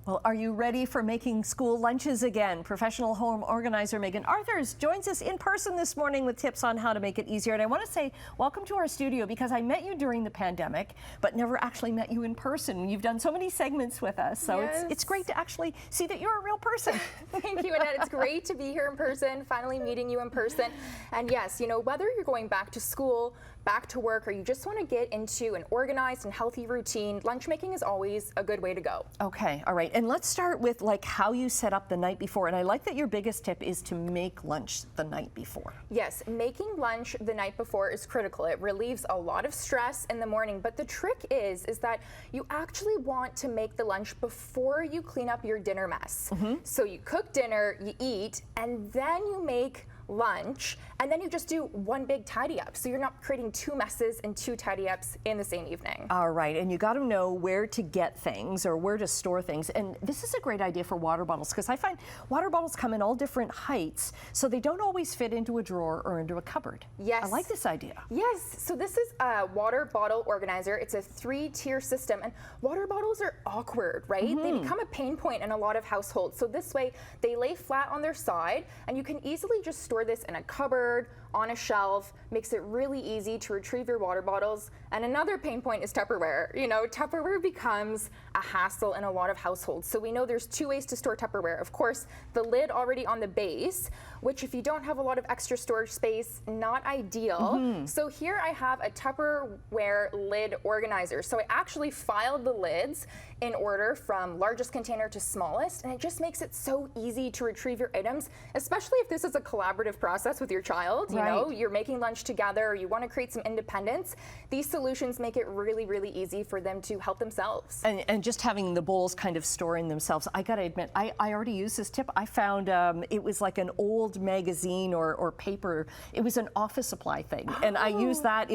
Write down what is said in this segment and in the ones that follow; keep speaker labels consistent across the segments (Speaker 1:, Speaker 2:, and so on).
Speaker 1: Well, are you ready for making school lunches again? Professional home organizer Megan Arthurs joins us in person this morning with tips on how to make it easier. And I want to say welcome to our studio because I met you during the pandemic, but never actually met you in person. You've done so many segments with us, so
Speaker 2: yes.
Speaker 1: it's great to actually see that you're a real person.
Speaker 2: Thank you, Annette. It's great to be here in person, finally meeting you in person. And yes, you know, whether you're going back to school, back to work, or you just want to get into an organized and healthy routine, lunch making is always a good way to go.
Speaker 1: Okay, all right. And let's start with like how you set up the night before. And I like that your biggest tip is to make lunch the night before.
Speaker 2: Yes, making lunch the night before is critical. It relieves a lot of stress in the morning, but the trick is that you actually want to make the lunch before you clean up your dinner mess. So you cook dinner, you eat, and then you make lunch, and then you just do one big tidy up. So you're not creating two messes and two tidy ups in the same evening.
Speaker 1: All right, and you got to know where to get things or where to store things. And this is a great idea for water bottles because I find water bottles come in all different heights, so they don't always fit into a drawer or into a cupboard.
Speaker 2: Yes.
Speaker 1: I like this idea.
Speaker 2: Yes, so this is a water bottle organizer. It's a 3-tier system, and water bottles are awkward, right? They become a pain point in a lot of households. So this way, they lay flat on their side, and you can easily just store this in a cupboard, on a shelf, makes it really easy to retrieve your water bottles. And another pain point is Tupperware. You know, Tupperware becomes a hassle in a lot of households. So we know there's 2 ways to store Tupperware. Of course, the lid already on the base, which if you don't have a lot of extra storage space, not ideal. So here I have a Tupperware lid organizer. So I actually filed the lids in order from largest container to smallest, and it just makes it so easy to retrieve your items, especially if this is a collaborative process with your child. You know, you're making lunch together, or you want to create some independence. These solutions make it really, really easy for them to help themselves.
Speaker 1: And just having the bowls kind of storing themselves. I got to admit, I already used this tip. I found it was like an old magazine or paper. It was an office supply thing. And I use that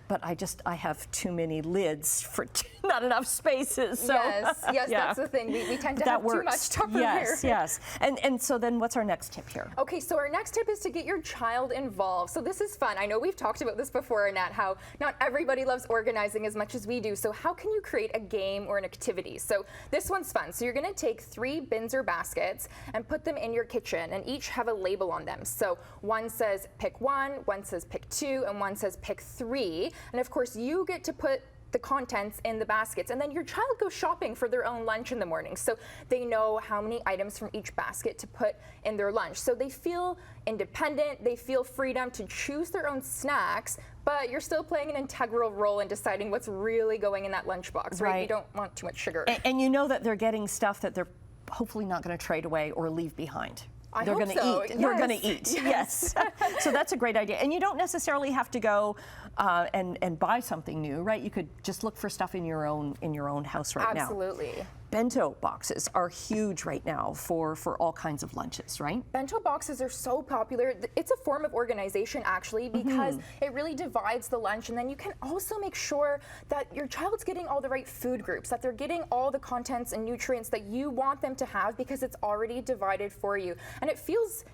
Speaker 1: but I have too many lids for not enough spaces. So
Speaker 2: yes, yeah. That's the thing. We tend to have too much Tupperware.
Speaker 1: Yes. And so then what's our next tip here?
Speaker 2: Okay, so our next tip is to get your child involved. So this is fun. I know we've talked about this before, Annette, how not everybody loves organizing as much as we do. So how can you create a game or an activity? So this one's fun. So you're going to take 3 bins or baskets and put them in your kitchen, and each have a label on them. So one says pick 1, one says pick 2, and one says pick 3. And of course, you get to put the contents in the baskets, and then your child goes shopping for their own lunch in the morning, so they know how many items from each basket to put in their lunch. So they feel independent, they feel freedom to choose their own snacks, but you're still playing an integral role in deciding what's really going in that lunchbox, right? You don't want too much sugar.
Speaker 1: And you know that they're getting stuff that they're hopefully not going to trade away or leave behind. They're going to eat.
Speaker 2: Yes.
Speaker 1: They're going to eat. Yes. So that's a great idea. And you don't necessarily have to go and buy something new, right? You could just look for stuff in your own house right now.
Speaker 2: Absolutely.
Speaker 1: Bento boxes are huge right now for all kinds of lunches, right?
Speaker 2: Bento boxes are so popular. It's a form of organization, actually, because it really divides the lunch, and then you can also make sure that your child's getting all the right food groups, that they're getting all the contents and nutrients that you want them to have because it's already divided for you. And it feels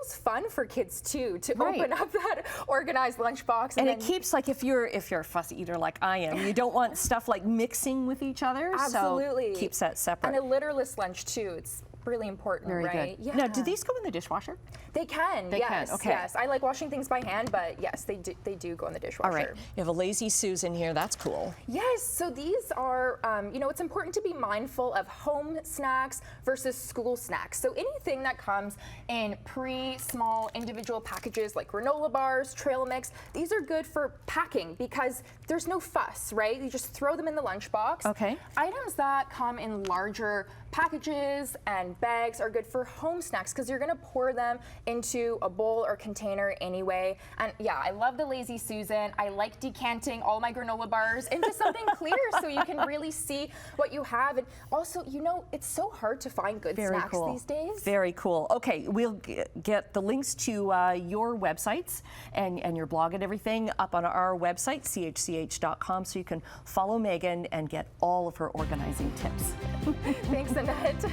Speaker 2: fun for kids too to open up that organized lunchbox.
Speaker 1: And it keeps, like, if you're a fussy eater like I am, you don't want stuff like mixing with each other.
Speaker 2: Absolutely.
Speaker 1: So keeps that separate.
Speaker 2: And a litterless lunch too. It's really important,
Speaker 1: Very
Speaker 2: right?
Speaker 1: good. Now, do these go in the dishwasher?
Speaker 2: They can.
Speaker 1: They can. Okay.
Speaker 2: Yes. I like washing things by hand, but yes, they do go in the dishwasher.
Speaker 1: All right. You have a Lazy Susan here. That's cool.
Speaker 2: Yes. So these are, you know, it's important to be mindful of home snacks versus school snacks. So anything that comes in small individual packages like granola bars, trail mix, these are good for packing because there's no fuss, right? You just throw them in the lunchbox.
Speaker 1: Okay.
Speaker 2: Items that come in larger packages and bags are good for home snacks because you're going to pour them into a bowl or container anyway. And yeah, I love the Lazy Susan. I like decanting all my granola bars into something clear so you can really see what you have. And also, you know, it's so hard to find good snacks these days.
Speaker 1: Very cool. Okay, we'll get the links to your websites and your blog and everything up on our website, chch.com, so you can follow Megan and get all of her organizing tips.
Speaker 2: Thanks, Annette.